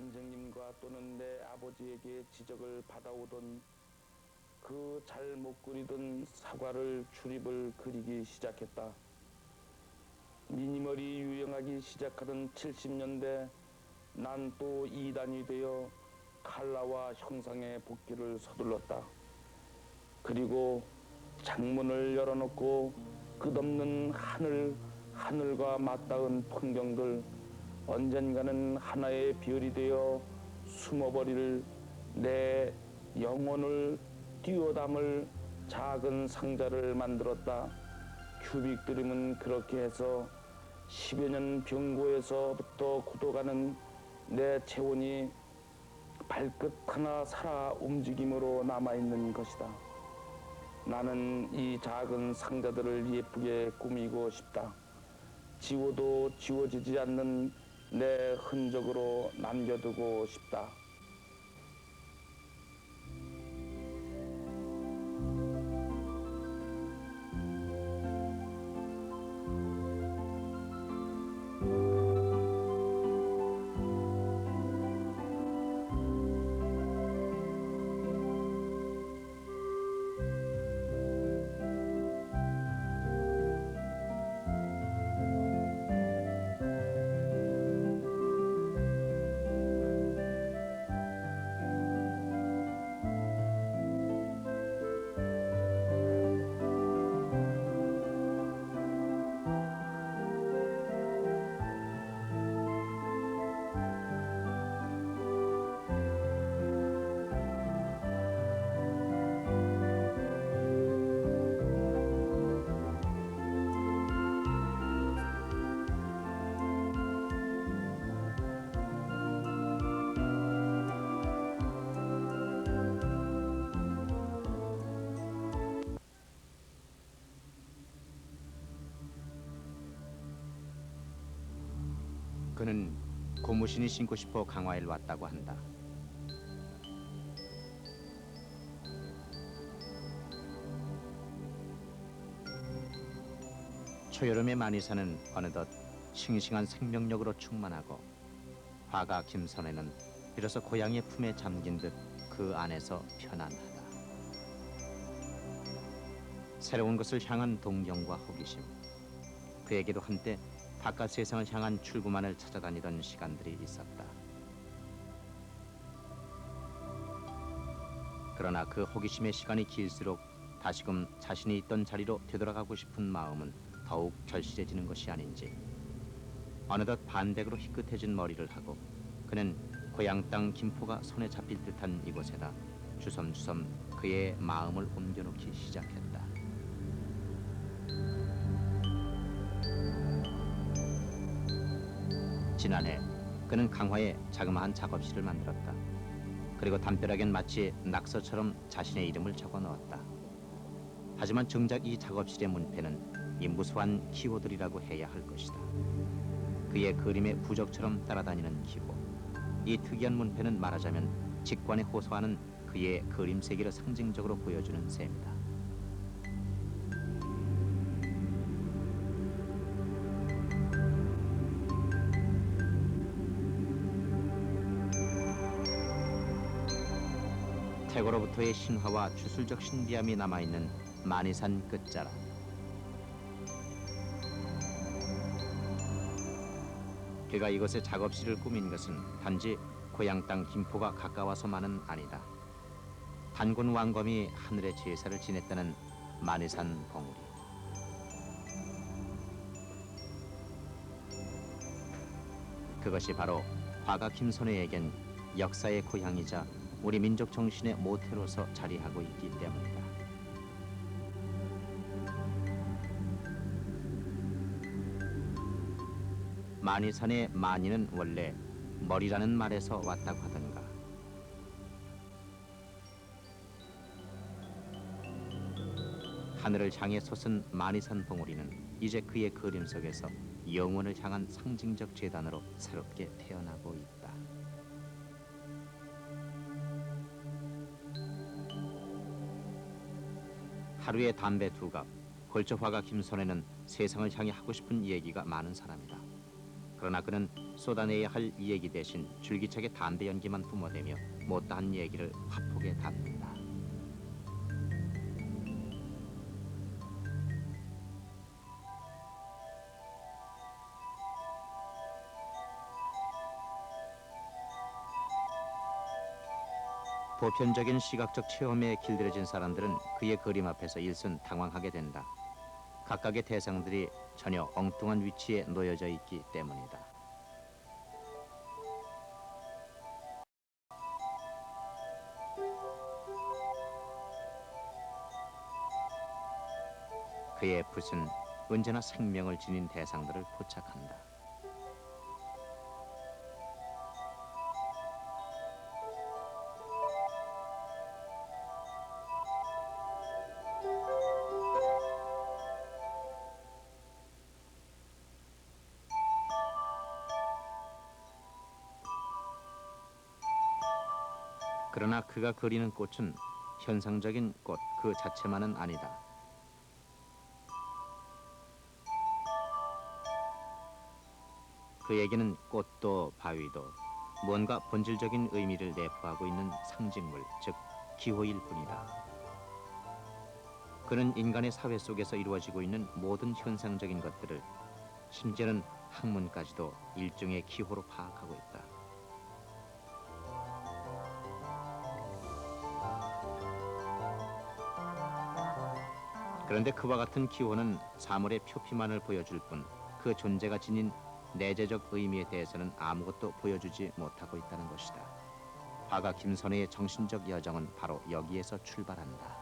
선생님과 또는 내 아버지에게 지적을 받아오던 그 잘 못 그리던 사과를 출입을 그리기 시작했다. 미니멀이 유행하기 시작하던 70년대 난 또 이단이 되어 칼라와 형상의 복귀를 서둘렀다. 그리고 창문을 열어놓고 끝없는 하늘과 맞닿은 풍경들, 언젠가는 하나의 별이 되어 숨어버릴 내 영혼을 띄워 담을 작은 상자를 만들었다. 큐빅 드림은 그렇게 해서 10여 년 병고에서부터 굳어가는 내 체온이 발끝 하나 살아 움직임으로 남아있는 것이다. 나는 이 작은 상자들을 예쁘게 꾸미고 싶다. 지워도 지워지지 않는 내 흔적으로 남겨두고 싶다. 그는 고무신이 신고 싶어 강화에 왔다고 한다. 초여름의 마니산은 어느덧 싱싱한 생명력으로 충만하고 화가 김선혜는 비로소 고향의 품에 잠긴 듯 그 안에서 편안하다. 새로운 것을 향한 동경과 호기심, 그에게도 한때 바깥 세상을 향한 출구만을 찾아다니던 시간들이 있었다. 그러나 그 호기심의 시간이 길수록 다시금 자신이 있던 자리로 되돌아가고 싶은 마음은 더욱 절실해지는 것이 아닌지. 어느덧 반백으로 희끗해진 머리를 하고 그는 고향 땅 김포가 손에 잡힐 듯한 이곳에다 주섬주섬 그의 마음을 옮겨놓기 시작했다. 지난해 그는 강화에 자그마한 작업실을 만들었다. 그리고 담벼락엔 마치 낙서처럼 자신의 이름을 적어 넣었다. 하지만 정작 이 작업실의 문패는 이 무수한 기호들이라고 해야 할 것이다. 그의 그림의 부적처럼 따라다니는 기호. 이 특이한 문패는 말하자면 직관에 호소하는 그의 그림 세계를 상징적으로 보여주는 셈이다. 태고로부터의 신화와 주술적 신비함이 남아있는 마니산 끝자락. 그가 이곳에 작업실을 꾸민 것은 단지 고향 땅 김포가 가까워서만은 아니다. 단군 왕검이 하늘의 제사를 지냈다는 마니산 봉우리. 그것이 바로 화가 김선혜에겐 역사의 고향이자 우리 민족 정신의 모태로서 자리하고 있기 때문이다. 마니산의 마니는 원래 머리라는 말에서 왔다고 하던가. 하늘을 향해 솟은 마니산 봉우리는 이제 그의 그림 속에서 영원을 향한 상징적 재단으로 새롭게 태어나고 있다. 하루에 담배 2갑, 걸쳐화가 김선혜는 세상을 향해 하고 싶은 얘기가 많은 사람이다. 그러나 그는 쏟아내야 할 얘기 대신 줄기차게 담배 연기만 뿜어대며 못다한 얘기를 화폭에 담는다. 보편적인 시각적 체험에 길들여진 사람들은 그의 그림 앞에서 일순 당황하게 된다. 각각의 대상들이 전혀 엉뚱한 위치에 놓여져 있기 때문이다. 그의 붓은 언제나 생명을 지닌 대상들을 포착한다. 그러나 그가 그리는 꽃은 현상적인 꽃 그 자체만은 아니다. 그에게는 꽃도 바위도 뭔가 본질적인 의미를 내포하고 있는 상징물, 즉 기호일 뿐이다. 그는 인간의 사회 속에서 이루어지고 있는 모든 현상적인 것들을, 심지어는 학문까지도 일종의 기호로 파악하고 있다. 그런데 그와 같은 기호는 사물의 표피만을 보여줄 뿐 그 존재가 지닌 내재적 의미에 대해서는 아무것도 보여주지 못하고 있다는 것이다. 화가 김선혜의 정신적 여정은 바로 여기에서 출발한다.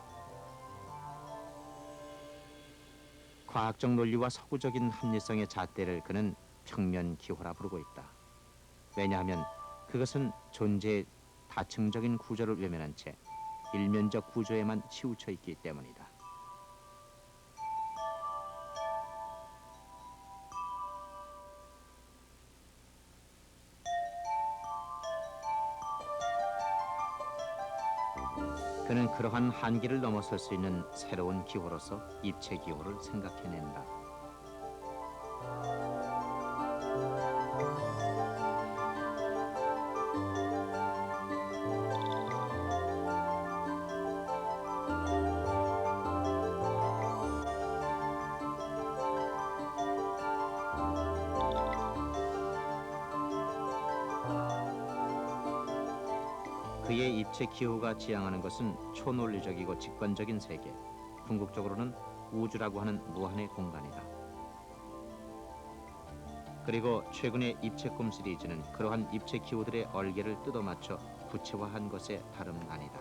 과학적 논리와 서구적인 합리성의 잣대를 그는 평면 기호라 부르고 있다. 왜냐하면 그것은 존재의 다층적인 구조를 외면한 채 일면적 구조에만 치우쳐 있기 때문이다. 그는 그러한 한계를 넘어설 수 있는 새로운 기호로서 입체 기호를 생각해낸다. 그의 입체 기호가 지향하는 것은 초논리적이고 직관적인 세계, 궁극적으로는 우주라고 하는 무한의 공간이다. 그리고 최근의 입체꿈 시리즈는 그러한 입체 기호들의 얼개를 뜯어맞춰 구체화한 것에 다름은 아니다.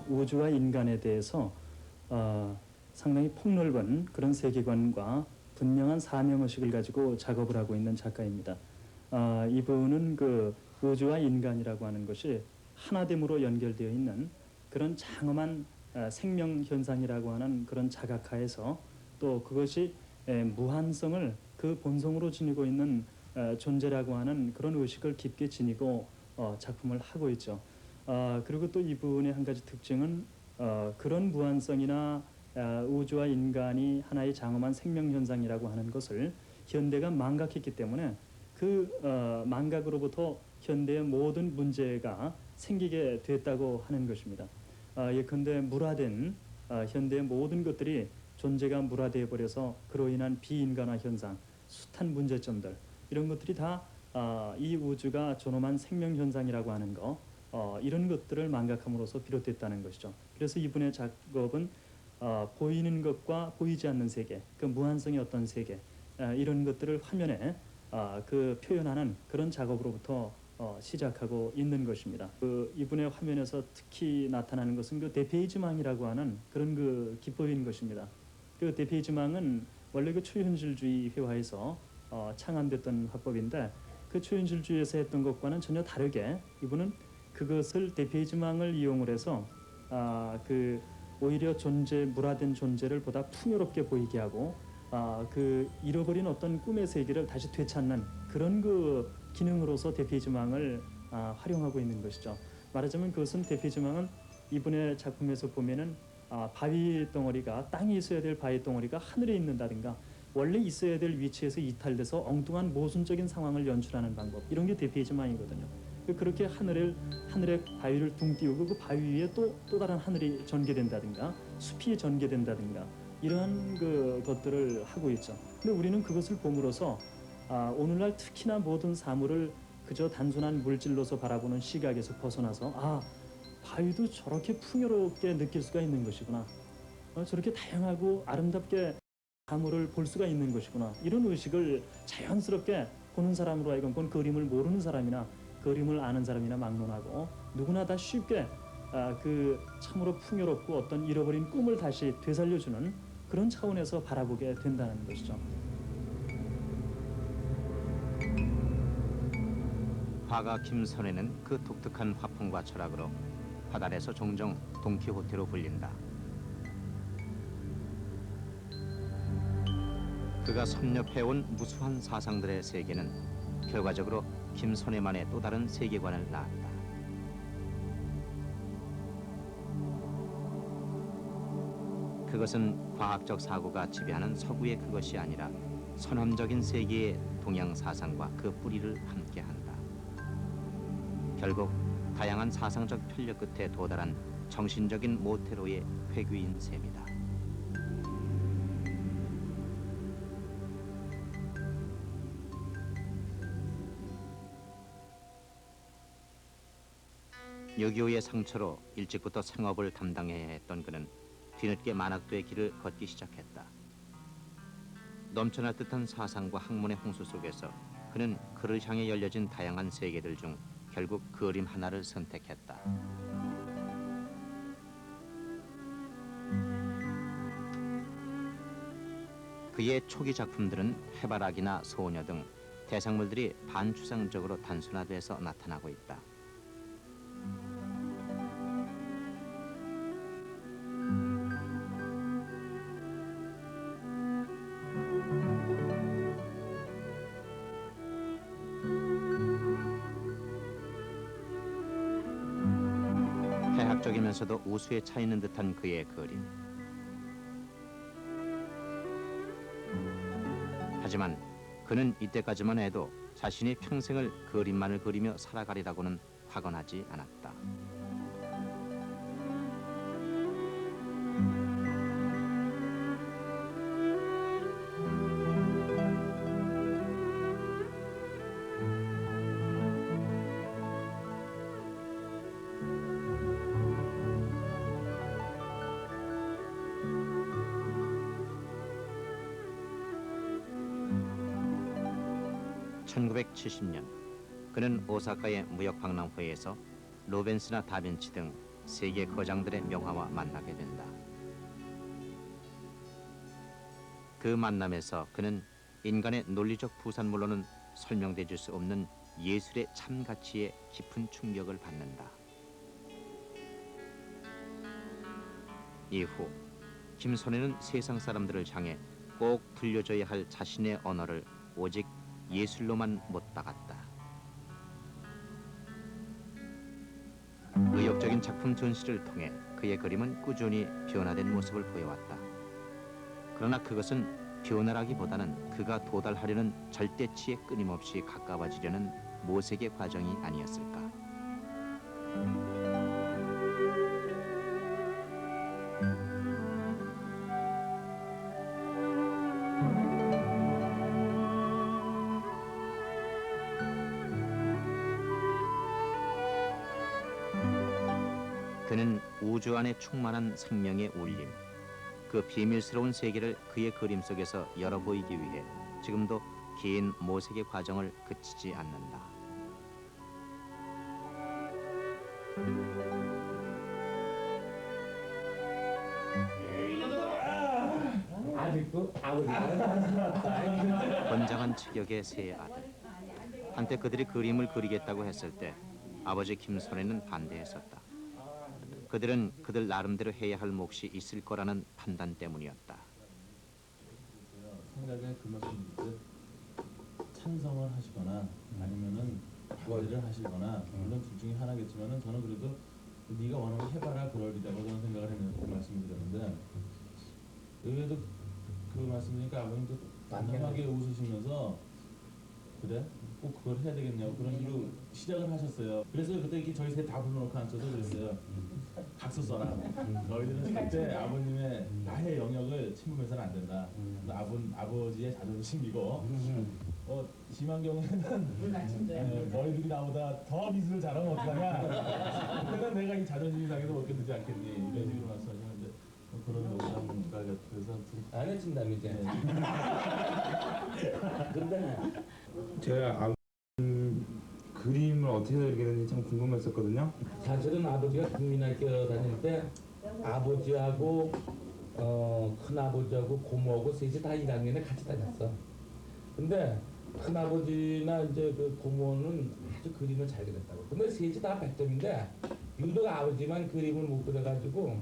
우주와 인간에 대해서 상당히 폭넓은 그런 세계관과 분명한 사명의식을 가지고 작업을 하고 있는 작가입니다. 이분은 그 우주와 인간이라고 하는 것이 하나됨으로 연결되어 있는 그런 장엄한 생명 현상이라고 하는 그런 자각하에서 또 그것이 무한성을 그 본성으로 지니고 있는 존재라고 하는 그런 의식을 깊게 지니고 작품을 하고 있죠. 그리고 또 이분의 한 가지 특징은 그런 무한성이나 우주와 인간이 하나의 장엄한 생명 현상이라고 하는 것을 현대가 망각했기 때문에 그 망각으로부터 현대의 모든 문제가 생기게 됐다고 하는 것입니다. 예컨대 물화된 현대의 모든 것들이 존재가 물화되어 버려서 그로 인한 비인간화 현상, 숱한 문제점들 이런 것들이 다 이 우주가 존엄한 생명 현상이라고 하는 거 이런 것들을 망각함으로써 비롯됐다는 것이죠. 그래서 이분의 작업은 보이는 것과 보이지 않는 세계, 그 무한성의 어떤 세계 이런 것들을 화면에 그 표현하는 그런 작업으로부터 시작하고 있는 것입니다. 그 이분의 화면에서 특히 나타나는 것은 그 대페이지망이라고 하는 그런 그 기법인 것입니다. 그 대페이지망은 원래 그 초현실주의 회화에서 창안됐던 화법인데 그 초현실주의에서 했던 것과는 전혀 다르게 이분은 그것을 대페이지망을 이용을 해서 그 오히려 물화된 존재를 보다 풍요롭게 보이게 하고 그 잃어버린 어떤 꿈의 세계를 다시 되찾는 그런 그 기능으로서 대페이지망을 활용하고 있는 것이죠. 말하자면 그것은 대표지망은 이분의 작품에서 보면은 바위 덩어리가 땅에 있어야 될 바위 덩어리가 하늘에 있는다든가 원래 있어야 될 위치에서 이탈돼서 엉뚱한 모순적인 상황을 연출하는 방법 이런 게 대표지망이거든요. 그렇게 하늘에 바위를 둥 띄우고 그 바위 위에 또 다른 하늘이 전개된다든가 숲이 전개된다든가 이러한 그 것들을 하고 있죠. 근데 우리는 그것을 봄으로써 오늘날 특히나 모든 사물을 그저 단순한 물질로서 바라보는 시각에서 벗어나서 바위도 저렇게 풍요롭게 느낄 수가 있는 것이구나. 저렇게 다양하고 아름답게 사물을 볼 수가 있는 것이구나. 이런 의식을 자연스럽게 보는 사람으로 하여금 본 그림을 모르는 사람이나 그림을 아는 사람이나 막론하고 누구나 다 쉽게 그 참으로 풍요롭고 어떤 잃어버린 꿈을 다시 되살려주는 그런 차원에서 바라보게 된다는 것이죠. 화가 김선혜는 그 독특한 화풍과 철학으로 화단에서 종종 동키호테로 불린다. 그가 섭렵해온 무수한 사상들의 세계는 결과적으로 김선혜만의 또 다른 세계관을 낳았다. 그것은 과학적 사고가 지배하는 서구의 그것이 아니라 선함적인 세계의 동양 사상과 그 뿌리를 함께한다. 결국 다양한 사상적 편력 끝에 도달한 정신적인 모태로의 회귀인 셈이다. (6.25의) 상처로 일찍부터 생업을 담당해야 했던 그는 뒤늦게 만학도의 길을 걷기 시작했다. 넘쳐날 듯한 사상과 학문의 홍수 속에서 그는 그를 향해 열려진 다양한 세계들 중 결국 그림 하나를 선택했다. 그의 초기 작품들은 해바라기나 소녀 등 대상물들이 반추상적으로 단순화돼서 나타나고 있다. 해학적이면서도 우수에 차 있는 듯한 그의 그림. 하지만 그는 이때까지만 해도 자신이 평생을 그림만을 그리며 살아가리라고는 확언하지 않았다. (1970년) 그는 오사카의 무역박람회에서 로벤스나 다빈치 등 세계 거장들의 명화와 만나게 된다. 그 만남에서 그는 인간의 논리적 부산물로는 설명돼 줄 수 없는 예술의 참 가치에 깊은 충격을 받는다. 이후 김선혜는 세상 사람들을 향해 꼭 들려줘야 할 자신의 언어를 오직 예술로만 못 박았다. 의욕적인 작품 전시를 통해 그의 그림은 꾸준히 변화된 모습을 보여왔다. 그러나 그것은 변화라기보다는 그가 도달하려는 절대치에 끊임없이 가까워지려는 모색의 과정이 아니었을까. 그는 우주 안에 충만한 생명의 울림, 그 비밀스러운 세계를 그의 그림 속에서 열어보이기 위해 지금도 긴 모색의 과정을 그치지 않는다. 건장한 체격의 세 아들. 한때 그들이 그림을 그리겠다고 했을 때 아버지 김선혜는 반대했었다. 그들은 그들 나름대로 해야 할 몫이 있을 거라는 판단 때문이었다. 생각에 그것이 찬성을 하시거나 아니면은 반대를 하시거나 물론 둘 중에 하나겠지만은 저는 그래도 네가 원하면 해봐라 그러리라고 저는 생각을 했는데 그 말씀을 드렸는데 의외도 그 말씀이니까 아버님도 담담하게 웃으시면서 그래? 꼭 그걸 해야 되겠냐고 그런 식으로 시작을 하셨어요. 그래서 그때 이렇게 저희 셋 다 불러놓고 앉혀서 그랬어요. 각서 써라. 너희들은 절대 아버님의 나의 영역을 침범해서는 안 된다. 아버지의 자존심이고 심한 경우에는 너희들이 나보다 더 미술을 잘하면 어떡하냐. 그때는 내가 이 자존심이 상해서 못 견디지 않겠니. 이런 식으로 말씀하셨는데 그런 농담가 그래서 안 해준다면서. 근데 제가 그림을 어떻게 그리게 되는지 참 궁금했었거든요. 사실은 아버지가 국민학교 다닐 때 아버지하고 큰아버지하고 고모하고 셋이 다 1학년에 같이 다녔어. 근데 큰아버지나 이제 그 고모는 아주 그림을 잘 그렸다고. 근데 셋이 다 100점인데 유독 아버지만 그림을 못 그려가지고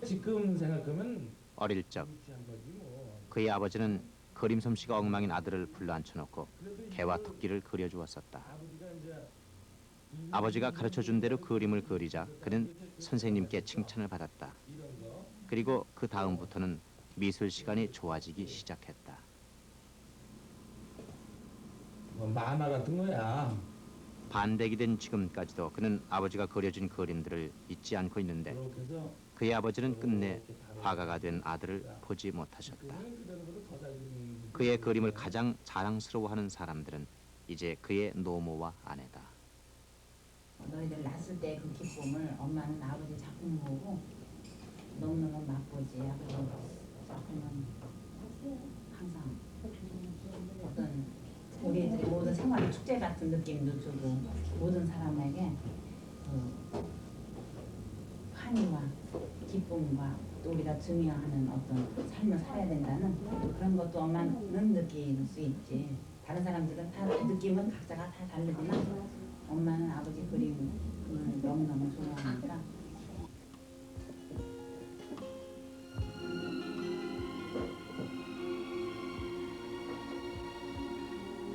지금 생각하면 어릴 적 무시한 거지 뭐. 그의 아버지는 그림 솜씨가 엉망인 아들을 불러앉혀놓고 개와 토끼를 그려주었었다. 아버지가 이제 아버지가 가르쳐준 대로 그림을 그리자 그는 선생님께 칭찬을 받았다. 이런 거 그리고 그 다음부터는 미술 시간이 좋아지기 시작했다. 뭐 만화 같은 거야. 반백이 된 지금까지도 그는 아버지가 그려준 그림들을 잊지 않고 있는데 그렇게 해서 그의 아버지는 끝내 화가가 된 아들을 보지 못하셨다. 그의 그림을 가장 자랑스러워하는 사람들은 이제 그의 노모와 아내다. 너희들 낳았을 때 그 기쁨을 엄마는 아버지 작품 보고 너무너무 맛보지. 아버지 작품은 항상 어떤 우리들의 모든 생활 축제 같은 느낌도 주고 모든 사람에게 그 환희와 기쁨과 또 우리가 증여하는 어떤 삶을 살아야 된다는 그런 것도 엄마는 느낄 수 있지. 다른 사람들은 다 느낌은 각자가 다 다르지만 엄마는 아버지 그림을 너무너무 좋아하니까.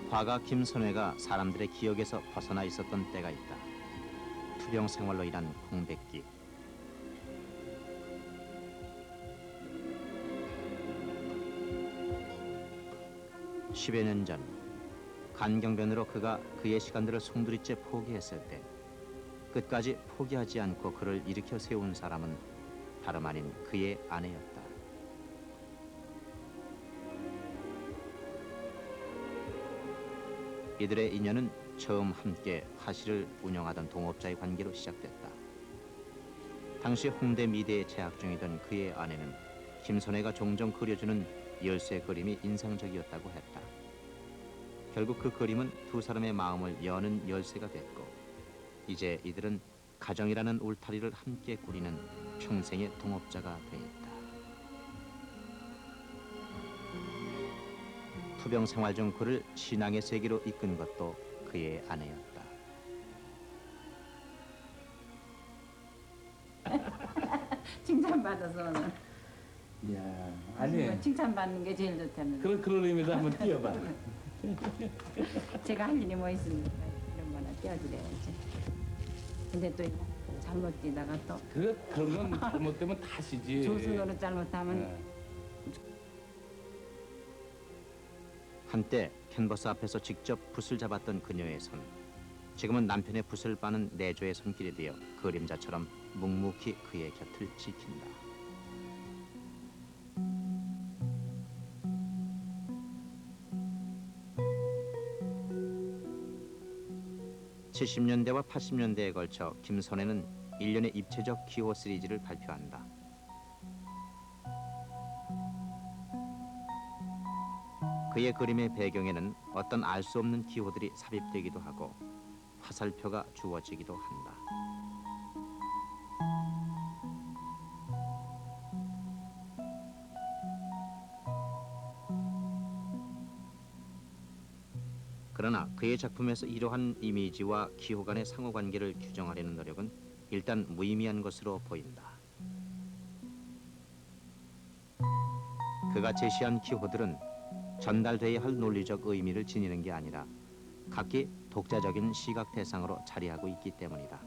화가 김선회가 사람들의 기억에서 벗어나 있었던 때가 있다. 투병 생활로 인한 공백기. (10여 년) 전 간경변으로 그가 그의 시간들을 송두리째 포기했을 때 끝까지 포기하지 않고 그를 일으켜 세운 사람은 다름 아닌 그의 아내였다. 이들의 인연은 처음 함께 화실을 운영하던 동업자의 관계로 시작됐다. 당시 홍대 미대에 재학 중이던 그의 아내는 김선혜가 종종 그려주는 열쇠 그림이 인상적이었다고 했다. 결국 그 그림은 두 사람의 마음을 여는 열쇠가 됐고 이제 이들은 가정이라는 울타리를 함께 꾸리는 평생의 동업자가 되었다. 투병 생활 중 그를 신앙의 세계로 이끈 것도 그의 아내였다. 칭찬받아서 오늘 이야, 아니 칭찬받는 게 제일 좋다는. 그런 의미에서 한번 띄워봐. 제가 할 일이 뭐 있습니까? 이런 거나 띄워드려야지. 근데 또 잘못 뛰다가 또 그런 건 잘못되면 탓이지. 조수노릇 잘못하면 네. 한때 캔버스 앞에서 직접 붓을 잡았던 그녀의 손. 지금은 남편의 붓을 빠는 내조의 손길이 되어 그림자처럼 묵묵히 그의 곁을 지킨다. (70년대와 80년대에) 걸쳐 김선혜는 일련의 입체적 기호 시리즈를 발표한다. 그의 그림의 배경에는 어떤 알 수 없는 기호들이 삽입되기도 하고 화살표가 주어지기도 한다. 그러나 그의 작품에서 이러한 이미지와 기호 간의 상호관계를 규정하려는 노력은 일단 무의미한 것으로 보인다. 그가 제시한 기호들은 전달돼야 할 논리적 의미를 지니는 게 아니라 각기 독자적인 시각 대상으로 자리하고 있기 때문이다.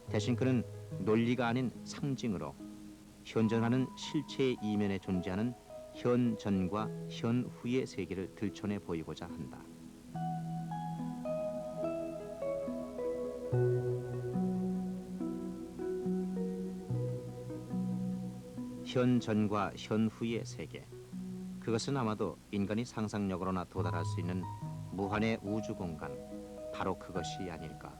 대신 그는 논리가 아닌 상징으로 현존하는 실체의 이면에 존재하는 현전과 현후의 세계를 들춰내 보이고자 한다. 현전과 현후의 세계, 그것은 아마도 인간이 상상력으로나 도달할 수 있는 무한의 우주 공간, 바로 그것이 아닐까.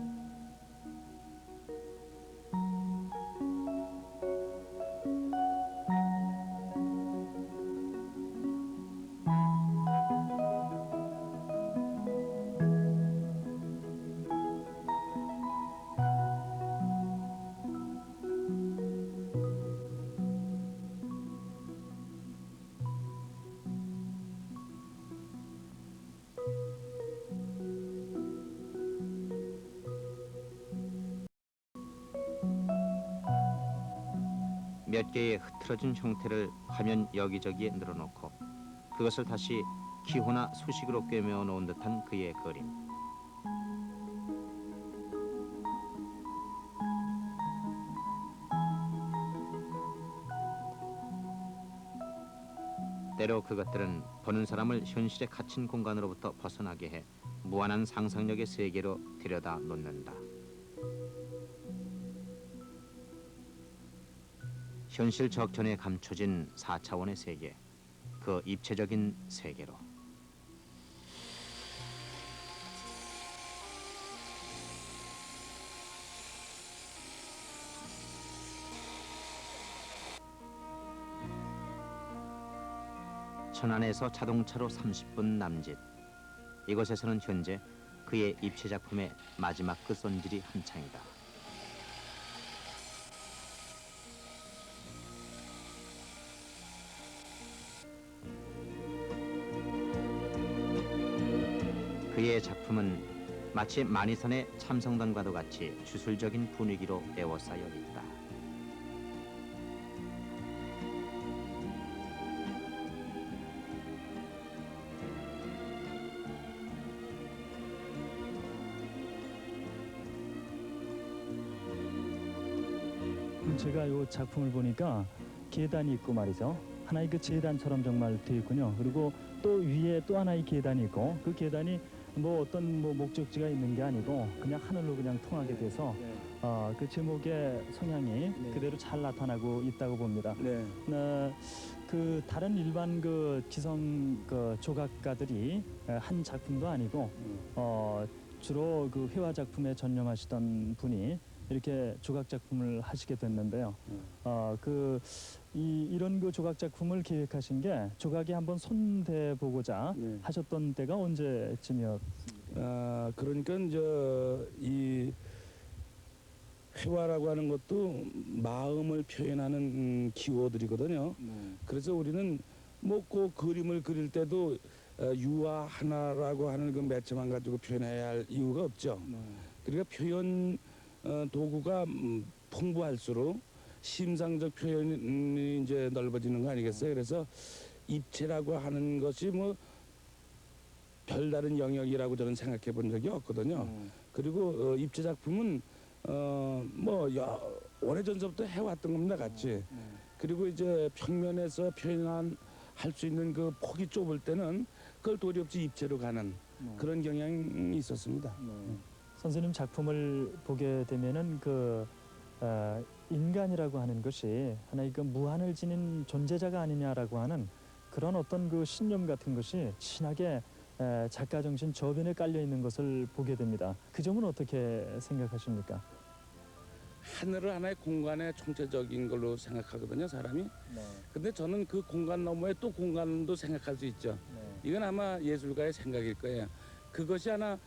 몇 개의 흐트러진 형태를 화면 여기저기에 늘어놓고 그것을 다시 기호나 수식으로 꿰매어 놓은 듯한 그의 그림. 때로 그것들은 보는 사람을 현실에 갇힌 공간으로부터 벗어나게 해 무한한 상상력의 세계로 들여다 놓는다. 현실 적전에 감춰진 4차원의 세계, 그 입체적인 세계로. 천안에서 자동차로 30분 남짓. 이곳에서는 현재 그의 입체 작품의 마지막 끝손질이 한창이다. 그의 작품은 마치 만이선의 참성단과도 같이 주술적인 분위기로 에워싸여 있다. 제가 이 작품을 보니까 계단이 있고 말이죠. 하나의 그 재단처럼 정말 되어 있군요. 그리고 또 위에 또 하나의 계단이 있고 그 계단이 뭐 어떤 뭐 목적지가 있는 게 아니고 그냥 하늘로 그냥 통하게 돼서 그 제목의 성향이 그대로 잘 나타나고 있다고 봅니다. 네. 그 다른 일반 그 지성 그 조각가들이 한 작품도 아니고 주로 그 회화 작품에 전념하시던 분이 이렇게 조각 작품을 하시게 됐는데요. 이런 그 조각 작품을 기획하신 게 조각에 한번 손대 보고자 네. 하셨던 때가 언제쯤이었습니까? 그러니까 이 회화라고 하는 것도 마음을 표현하는 기호들이거든요. 그래서 우리는 뭐 꼭 그림을 그릴 때도 유화 하나라고 하는 그 매체만 가지고 표현해야 할 이유가 없죠. 그러니까 표현 도구가 풍부할수록 심상적 표현이 이제 넓어지는 거 아니겠어요? 그래서 입체라고 하는 것이 뭐 별다른 영역이라고 저는 생각해 본 적이 없거든요. 그리고 입체 작품은 뭐 오래전서부터 해왔던 겁니다, 같이. 그리고 이제 평면에서 할 수 있는 그 폭이 좁을 때는 그걸 도리 없이 입체로 가는 그런 경향이 있었습니다. 선생님 작품을 보게 되면은 인간이라고 하는 것이 하나의 그 무한을 지닌 존재자가 아니냐라고 하는 그런 어떤 그 신념 같은 것이 진하게 작가 정신 저변에 깔려 있는 것을 보게 됩니다. 그 점은 어떻게 생각하십니까? 하늘을 하나의 공간의 총체적인 걸로 생각하거든요, 사람이. 근데 저는 그 공간 너머에 또 공간도 생각할 수 있죠. 이건 아마 예술가의 생각일 거예요. 그것이 하나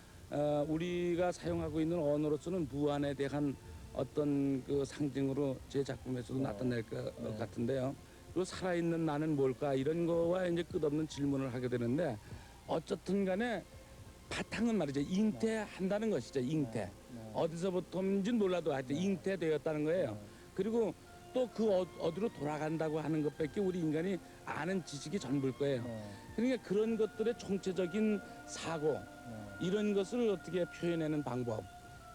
우리가 사용하고 있는 언어로서는 무한에 대한 어떤 그 상징으로 제 작품에서도 나타낼 것 같은데요. 그 살아있는 나는 뭘까 이런 거와 이제 끝없는 질문을 하게 되는데 어쨌든 간에 바탕은 말이죠. 잉태한다는 것이죠. 잉태. 어디서부터인지는 몰라도 하여튼 잉태되었다는 거예요. 그리고 또 그 어디로 돌아간다고 하는 것밖에 우리 인간이 아는 지식이 전부일 거예요. 그러니까 그런 것들의 총체적인 사고 이런 것을 어떻게 표현하는 방법,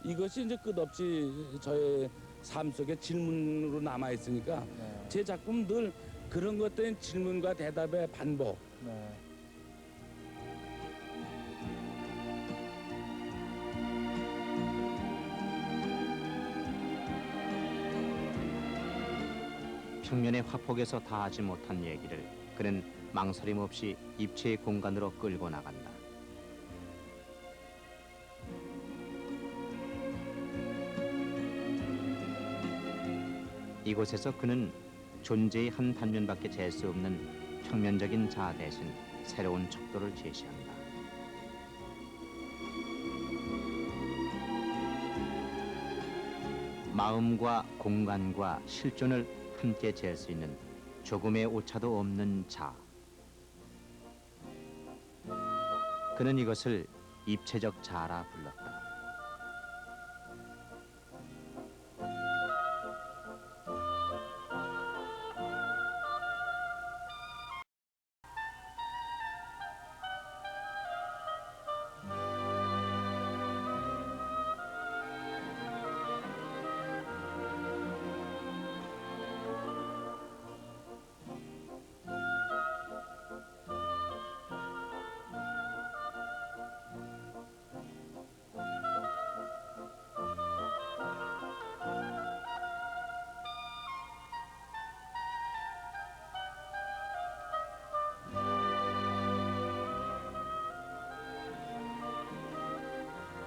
이것이 이제 끝없이 저의 삶 속에 질문으로 남아 있으니까 제 작품 늘 그런 것들은 질문과 대답의 반복. 평면의 화폭에서 다 하지 못한 얘기를 그는 망설임 없이 입체의 공간으로 끌고 나간다. 이곳에서 그는 존재의 한 단면밖에 잴 수 없는 평면적인 자아 대신 새로운 척도를 제시한다. 마음과 공간과 실존을 함께 잴 수 있는 조금의 오차도 없는 자. 그는 이것을 입체적 자라 불렀다.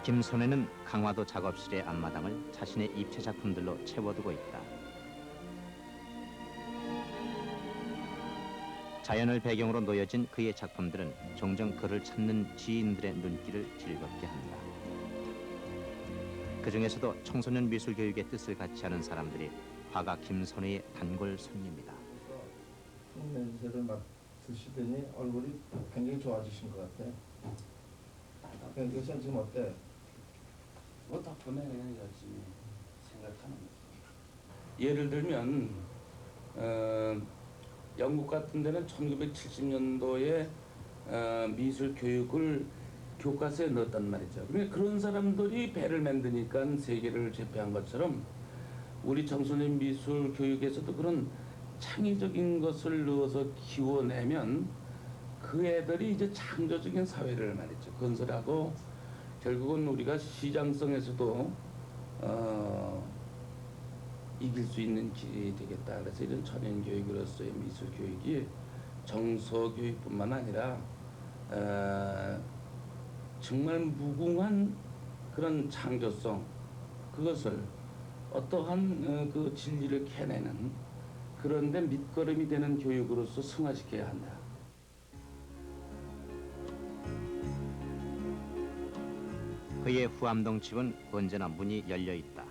김손해는 강화도 작업실의 앞마당을 자신의 입체 작품들로 채워두고 있다. 자연을 배경으로 놓여진 그의 작품들은 종종 그를 찾는 지인들의 눈길을 즐겁게 한다. 그 중에서도 청소년 미술 교육의 뜻을 같이 하는 사람들이 화가 김손해의 단골 손님이다. 냄새를 막 드시더니 얼굴이 굉장히 좋아지신 것 같아요. 요새 지금 어때? 뭐 덕분에 그냥 열심히 생각하는 거죠. 예를 들면 영국 같은 데는 1970년도에 미술 교육을 교과서에 넣었단 말이죠. 그러니까 그런 사람들이 배를 만드니까 세계를 제패한 것처럼 우리 청소년 미술 교육에서도 그런 창의적인 것을 넣어서 키워내면 그 애들이 이제 창조적인 사회를 말이죠 건설하고 결국은 우리가 시장성에서도 이길 수 있는 길이 되겠다. 그래서 이런 천연 교육으로서의 미술 교육이 정서 교육뿐만 아니라 정말 무궁한 그런 창조성, 그것을 어떠한 그 진리를 캐내는 그런데 밑거름이 되는 교육으로서 승화시켜야 한다. 그의 후암동 집은 언제나 문이 열려 있다.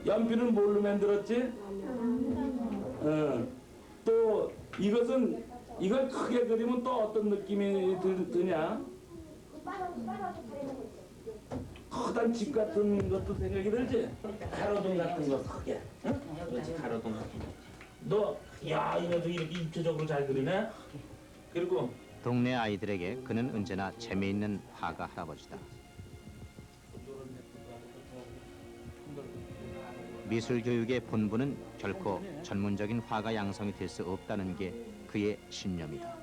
연필은 뭘로 만들었지? 또 이걸 크게 그리면 또 어떤 느낌이 드냐? 커다란 집 같은 것도 생각이 들지? 가로등 같은 거 크게. 응? 그렇지, 가로등 같은 거. 너, 야, 이 녀석이 이렇게 입체적으로 잘 그리네? 그리고 동네 아이들에게 그는 언제나 재미있는 화가 할아버지다. 미술 교육의 본분은 결코 전문적인 화가 양성이 될 수 없다는 게 그의 신념이다.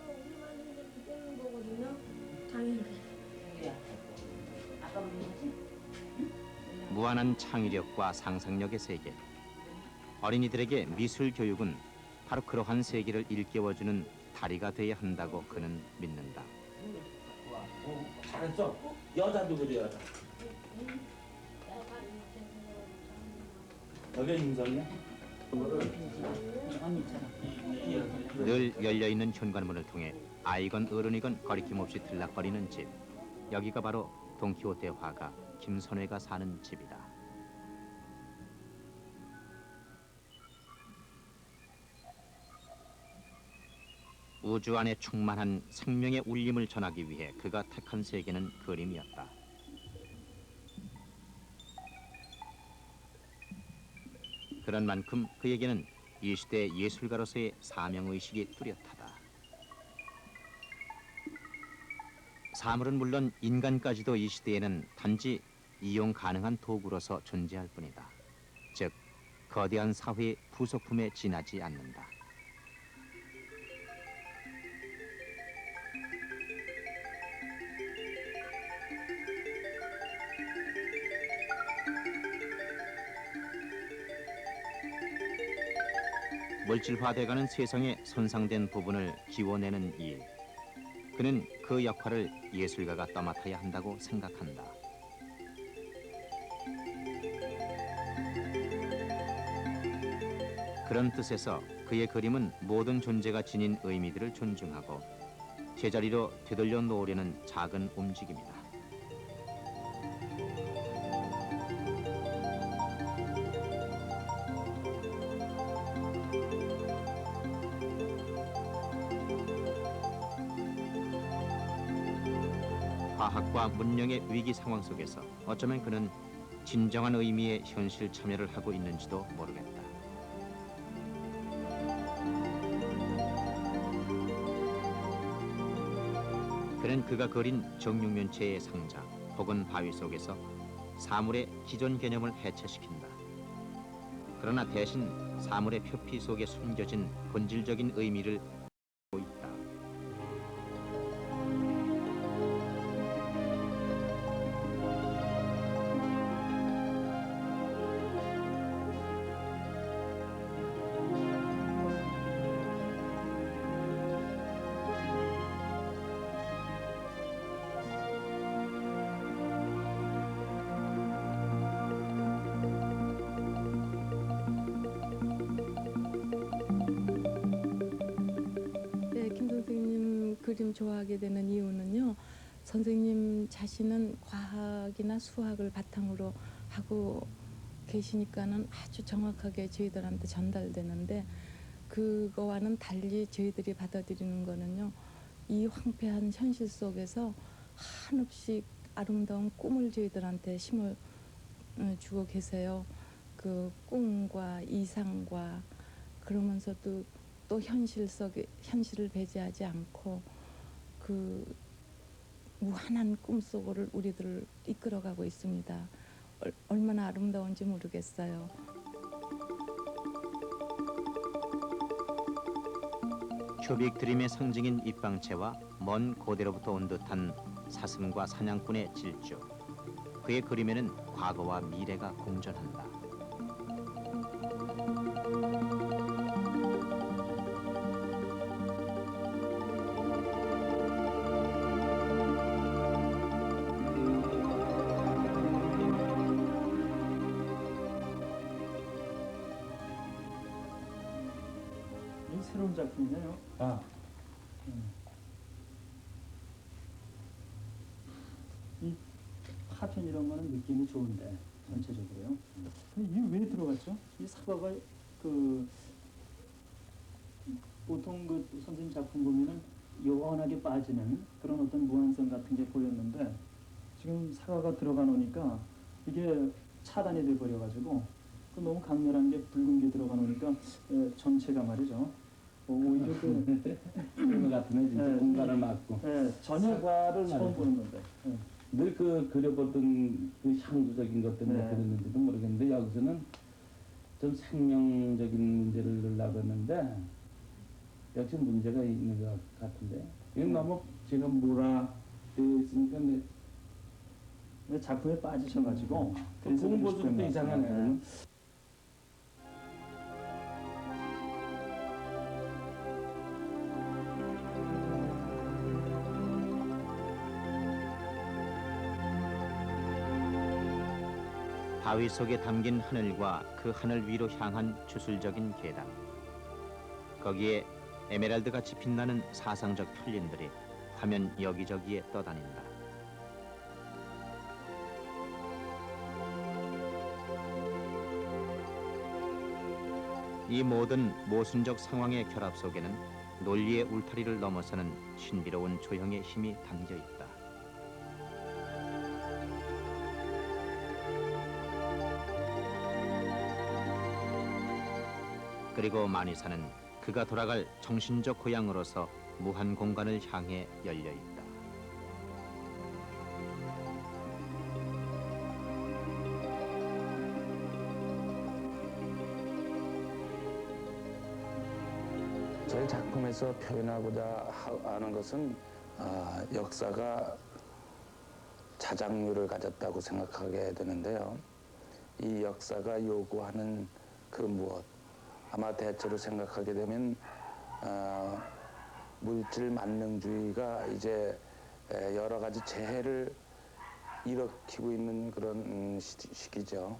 무한한 창의력과 상상력의 세계. 어린이들에게 미술 교육은 바로 그러한 세계를 일깨워주는 다리가 돼야 한다고 그는 믿는다. 잘했어. 여자도 그래, 여자. 여기가 임성이야? 늘 열려있는 현관문을 통해 아이건 어른이건 거리낌 없이 들락거리는 집. 여기가 바로 돈키호테 화가 김선회가 사는 집이다. 우주 안에 충만한 생명의 울림을 전하기 위해 그가 택한 세계는 그림이었다. 그런 만큼 그에게는 이 시대 예술가로서의 사명의식이 뚜렷하다. 사물은 물론 인간까지도 이 시대에는 단지 이용 가능한 도구로서 존재할 뿐이다. 즉, 거대한 사회의 부속품에 지나지 않는다. 물질화돼가는 세상의 손상된 부분을 기워내는 일. 그는 그 역할을 예술가가 떠맡아야 한다고 생각한다. 그런 뜻에서 그의 그림은 모든 존재가 지닌 의미들을 존중하고 제자리로 되돌려 놓으려는 작은 움직임이다. 과학과 문명의 위기 상황 속에서 어쩌면 그는 진정한 의미의 현실 참여를 하고 있는지도 모르겠다. 그는 그가 그린 정육면체의 상자 혹은 바위 속에서 사물의 기존 개념을 해체시킨다. 그러나 대신 사물의 표피 속에 숨겨진 본질적인 의미를 보고 있다. 네, 김 선생님 그림 좋아하게 되는 이유는요. 선생님 자신은 과학이나 수학을 바탕으로 하고 계시니까는 아주 정확하게 저희들한테 전달되는데 그거와는 달리 저희들이 받아들이는 거는요. 이 황폐한 현실 속에서 한없이 아름다운 꿈을 저희들한테 심어 주고 계세요. 그 꿈과 이상과 그러면서도 또 현실 속에 현실을 배제하지 않고 그 무한한 꿈 속으로 우리들을 이끌어가고 있습니다. 얼마나 아름다운지 모르겠어요. 큐빅 드림의 상징인 입방체와 먼 고대로부터 온 듯한 사슴과 사냥꾼의 질주. 그의 그림에는 과거와 미래가 공존한다. 이 새로운 작품이네요. 아, 이 파편 이런 거는 느낌이 좋은데 전체적으로요. 근데 이게 왜 들어갔죠? 이 사과가 그 보통 그 선생님 작품 보면은 요원하게 빠지는 그런 어떤 무한성 같은 게 보였는데 지금 사과가 들어가 놓으니까 이게 차단이 돼 버려 가지고 그 너무 강렬한 게 붉은 게 들어가 놓으니까 전체가 말이죠. 오히려 그런 것 같으면 진짜 네. 공간을 막고 전혀 사과를 처음 말이죠. 보는 건데. 늘 그 그려보던 그 향수적인 것 때문에 네. 그랬는지도 모르겠는데 여기서는 좀 생명적인 문제를 넣으려고 했는데 역시 문제가 있는 것 같은데 이건 너무 지금 몰아되어 있으니까 근데 작품에 빠지셔가지고 그래서 공부도 그러실 것 이상하네요. 같아요. 바위 속에 담긴 하늘과 그 하늘 위로 향한 주술적인 계단. 거기에 에메랄드같이 빛나는 사상적 편린들이 화면 여기저기에 떠다닌다. 이 모든 모순적 상황의 결합 속에는 논리의 울타리를 넘어서는 신비로운 조형의 힘이 담겨 있다. 그리고 마니사는 그가 돌아갈 정신적 고향으로서 무한 공간을 향해 열려 있다. 저희 작품에서 표현하고자 하는 것은 역사가 자장류를 가졌다고 생각하게 되는데요. 이 역사가 요구하는 그 무엇, 아마 대체로 생각하게 되면 물질 만능주의가 이제 여러 가지 재해를 일으키고 있는 그런 시기죠.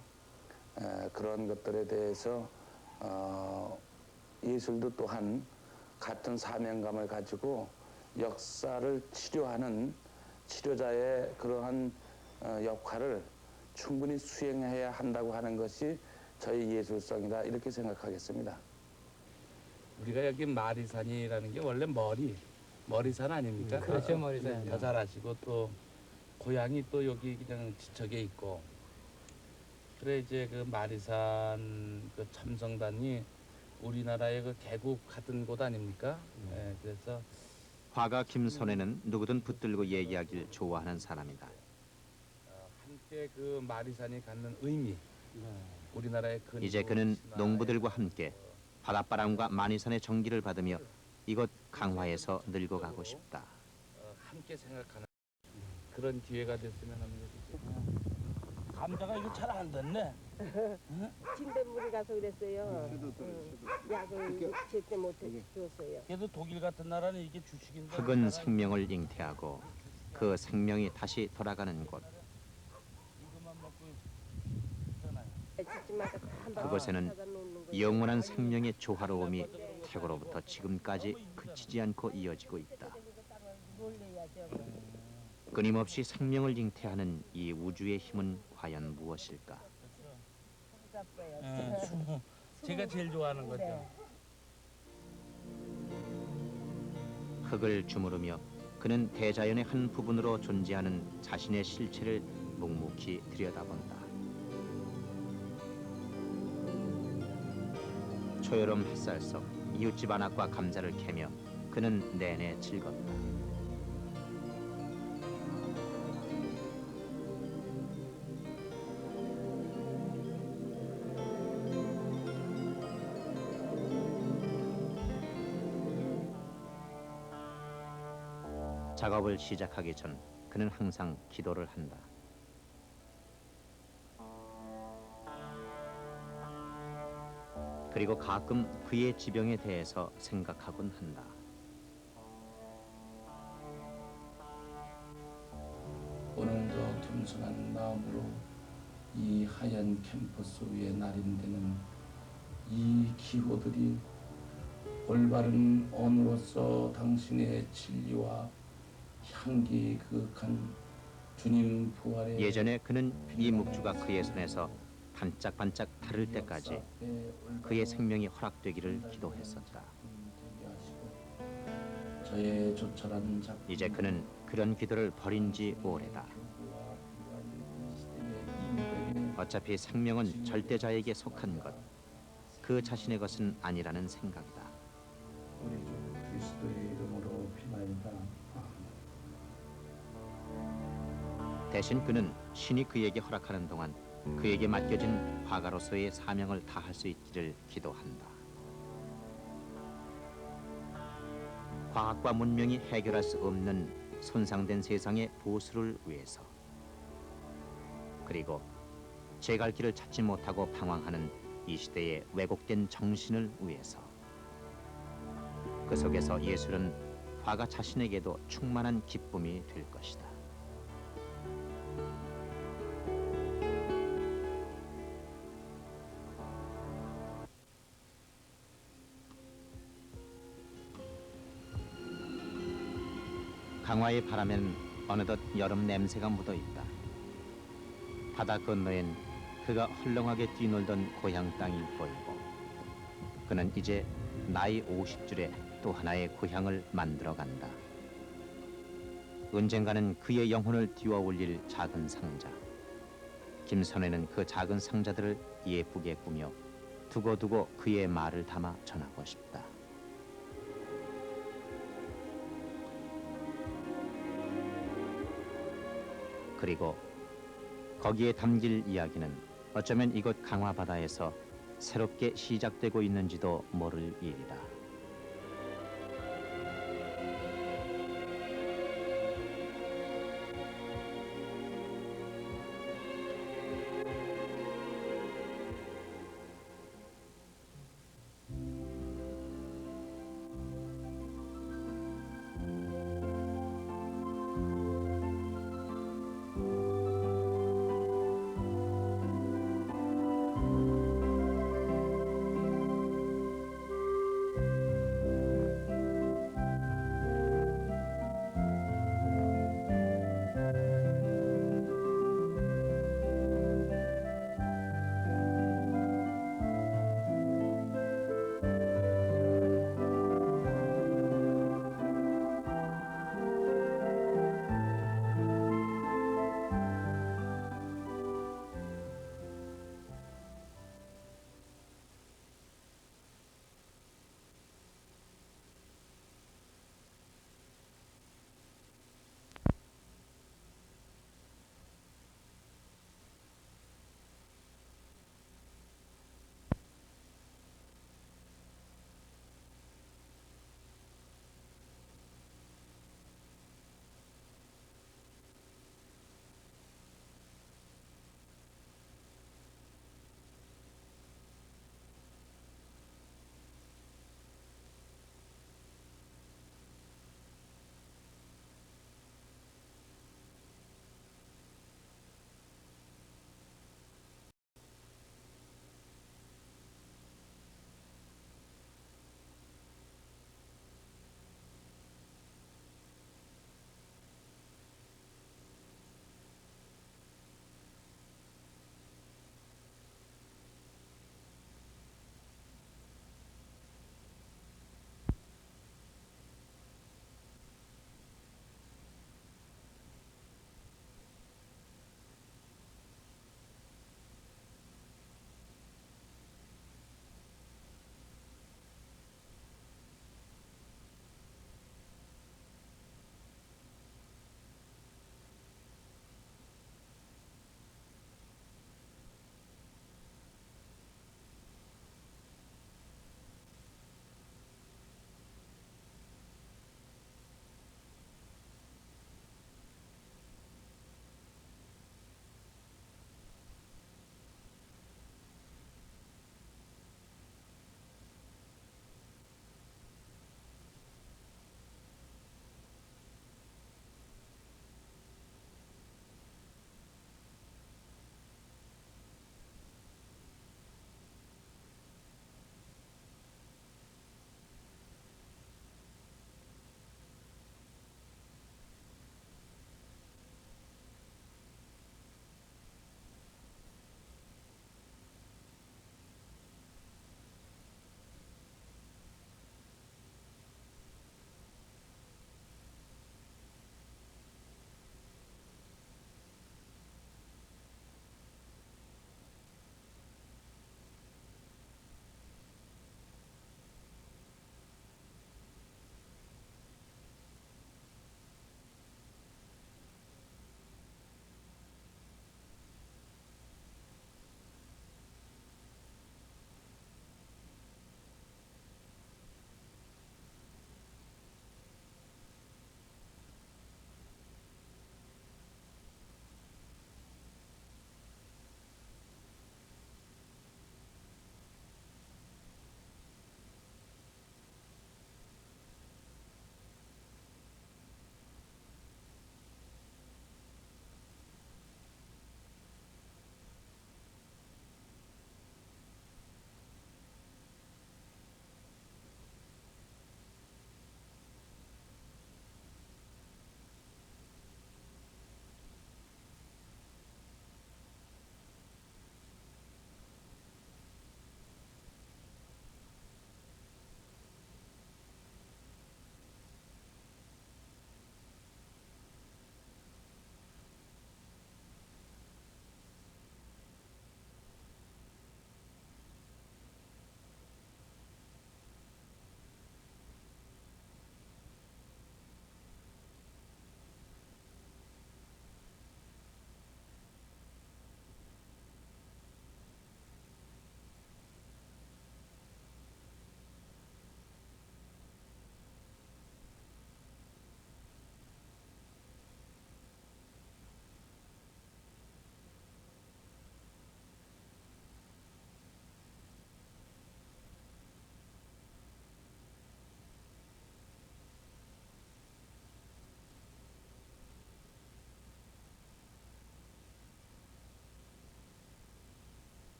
그런 것들에 대해서 예술도 또한 같은 사명감을 가지고 역사를 치료하는 치료자의 그러한 역할을 충분히 수행해야 한다고 하는 것이 저희 예술성이다 이렇게 생각하겠습니다. 우리가 여기 마리산이라는 게 원래 머리산 아닙니까? 그렇죠, 머리산. 더 잘 아시고 또 고향이 또 여기 그냥 지척에 있고 그래 이제 그 마리산 그 첨성단이 우리나라의 그 계곡 같은 곳 아닙니까? 예, 그래서 화가 김선혜는 누구든 붙들고 얘기하길 좋아하는 사람이다. 함께 그 마리산이 갖는 의미, 우리나라의 근거, 이제 그는 신화의 농부들과 함께 바닷바람과 마니산의 정기를 받으며 이곳 강화에서 늙어가고 싶다. 함께 생각하는 그런 기회가 됐으면 하는 얘기죠. 감자가 이거 잘 안 됐네. 진딧물이 가서 그랬어요. 약을 제때 못해 줬어요. 그래도 독일 같은 나라는 이게 주식인데. 흙은 생명을 잉태하고 그 생명이 다시 돌아가는 곳. 이것만 먹고 있잖아요. 집집마다 한 번 그곳에는 찾아놓는 거예요. 영원한 생명의 조화로움이 태고로부터 지금까지 그치지 않고 이어지고 있다. 놀래야죠. 끊임없이 생명을 잉태하는 이 우주의 힘은 과연 무엇일까? 제가 제일 좋아하는 거죠. 흙을 주무르며 그는 대자연의 한 부분으로 존재하는 자신의 실체를 묵묵히 들여다본다. 초여름 햇살 속 이웃집 안악과 감자를 캐며 그는 내내 즐겁다. 작업을 시작하기 전 그는 항상 기도를 한다. 그리고 가끔 그의 지병에 대해서 생각하곤 한다. 오늘도 겸손한 마음으로 이 하얀 캠퍼스 위에 날인대는 이 기호들이 올바른 언어로서 당신의 진리와 향기 그윽한 주님 부활의 예전에 그는 이 묵주가 그의 손에서 반짝반짝 다를 때까지 그의 생명이 허락되기를 기도했었다. 저의 조철한 작품 이제 그는 그런 기도를 버린 지 오래다. 어차피 생명은 절대자에게 속한 것, 그 자신의 것은 아니라는 생각이다. 우리 주 그리스도의 이름으로 비나이다. 대신 그는 신이 그에게 허락하는 동안 그에게 맡겨진 화가로서의 사명을 다할 수 있기를 기도한다. 과학과 문명이 해결할 수 없는 손상된 세상의 보수를 위해서, 그리고 제갈 길을 찾지 못하고 방황하는 이 시대의 왜곡된 정신을 위해서. 그 속에서 예술은 화가 자신에게도 충만한 기쁨이 될 것이다. 강화의 바람에는 어느덧 여름 냄새가 묻어 있다. 바다 건너엔 그가 헐렁하게 뛰놀던 고향 땅이 보이고, 그는 이제 나이 50줄에 또 하나의 고향을 만들어 간다. 언젠가는 그의 영혼을 띄워 올릴 작은 상자. 김선혜는 그 작은 상자들을 예쁘게 꾸며 두고두고 그의 말을 담아 전하고 싶다. 그리고 거기에 담길 이야기는 어쩌면 이곳 강화 바다에서 새롭게 시작되고 있는지도 모를 일이다.